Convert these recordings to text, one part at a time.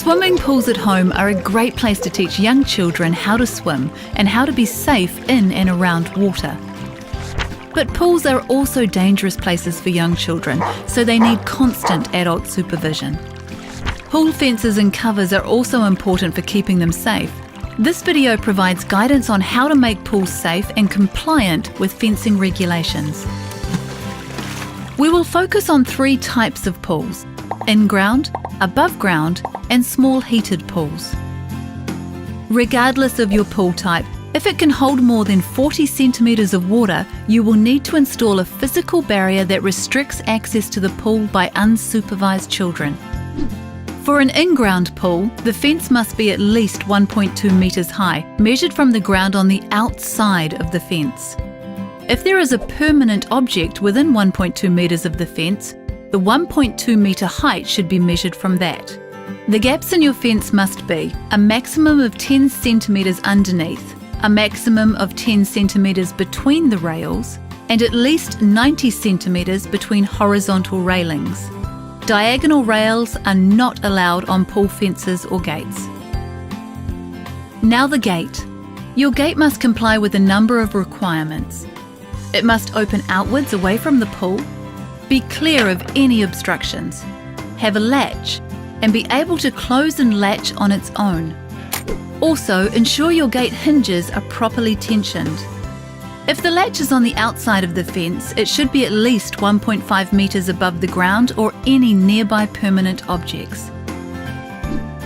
Swimming pools at home are a great place to teach young children how to swim and how to be safe in and around water. But pools are also dangerous places for young children, so they need constant adult supervision. Pool fences and covers are also important for keeping them safe. This video provides guidance on how to make pools safe and compliant with fencing regulations. We will focus on 3 types of pools: in-ground, above ground, and small heated pools. Regardless of your pool type, if it can hold more than 40 centimetres of water, you will need to install a physical barrier that restricts access to the pool by unsupervised children. For an in-ground pool, the fence must be at least 1.2 metres high, measured from the ground on the outside of the fence. If there is a permanent object within 1.2 metres of the fence, the 1.2 metre height should be measured from that. The gaps in your fence must be a maximum of 10 centimetres underneath, a maximum of 10 centimetres between the rails, and at least 90 centimetres between horizontal railings. Diagonal rails are not allowed on pool fences or gates. Now the gate. Your gate must comply with a number of requirements. It must open outwards away from the pool, be clear of any obstructions, have a latch, and be able to close and latch on its own. Also, ensure your gate hinges are properly tensioned. If the latch is on the outside of the fence, it should be at least 1.5 metres above the ground or any nearby permanent objects.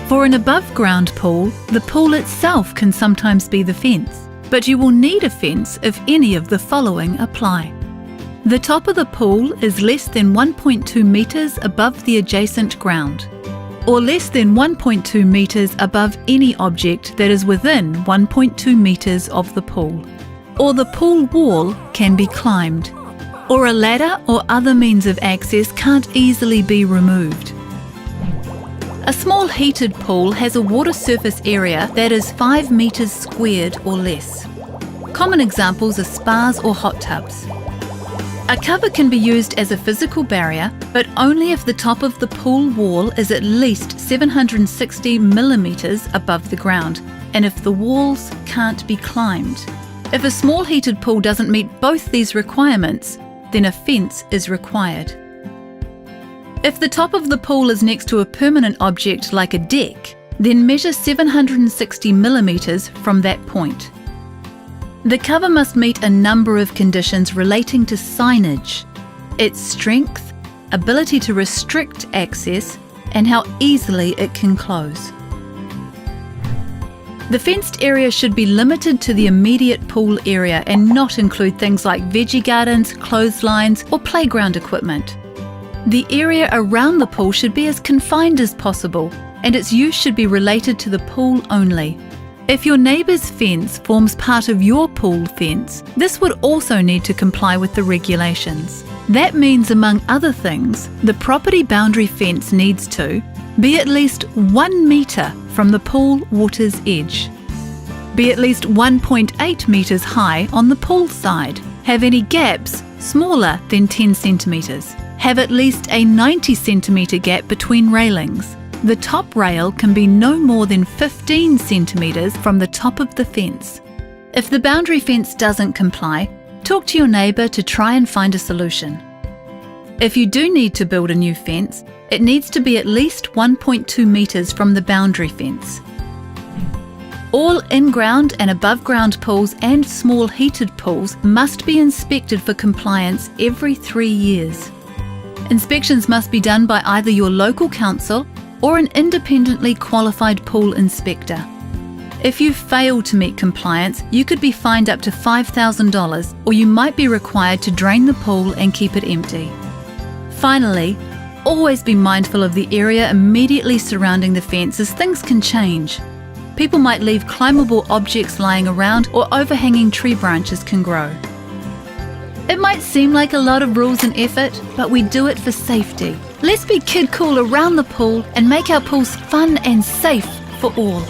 For an above-ground pool, the pool itself can sometimes be the fence, but you will need a fence if any of the following apply. The top of the pool is less than 1.2 metres above the adjacent ground, or less than 1.2 metres above any object that is within 1.2 metres of the pool. Or the pool wall can be climbed, or a ladder or other means of access can't easily be removed. A small heated pool has a water surface area that is 5 metres squared or less. Common examples are spas or hot tubs. A cover can be used as a physical barrier, but only if the top of the pool wall is at least 760 millimetres above the ground, and if the walls can't be climbed. If a small heated pool doesn't meet both these requirements, then a fence is required. If the top of the pool is next to a permanent object like a deck, then measure 760 millimetres from that point. The cover must meet a number of conditions relating to signage, its strength, ability to restrict access, and how easily it can close. The fenced area should be limited to the immediate pool area and not include things like veggie gardens, clotheslines, or playground equipment. The area around the pool should be as confined as possible, and its use should be related to the pool only. If your neighbour's fence forms part of your pool fence, this would also need to comply with the regulations. That means, among other things, the property boundary fence needs to be at least 1 metre from the pool water's edge, be at least 1.8 metres high on the pool side, have any gaps smaller than 10 centimetres, have at least a 90 centimetre gap between railings. The top rail can be no more than 15 centimetres from the top of the fence. If the boundary fence doesn't comply, talk to your neighbour to try and find a solution. If you do need to build a new fence, it needs to be at least 1.2 metres from the boundary fence. All in-ground and above-ground pools and small heated pools must be inspected for compliance every 3 years. Inspections must be done by either your local council or an independently qualified pool inspector. If you fail to meet compliance, you could be fined up to $5,000, or you might be required to drain the pool and keep it empty. Finally, always be mindful of the area immediately surrounding the fence, as things can change. People might leave climbable objects lying around, or overhanging tree branches can grow. It might seem like a lot of rules and effort, but we do it for safety. Let's be kid cool around the pool and make our pools fun and safe for all.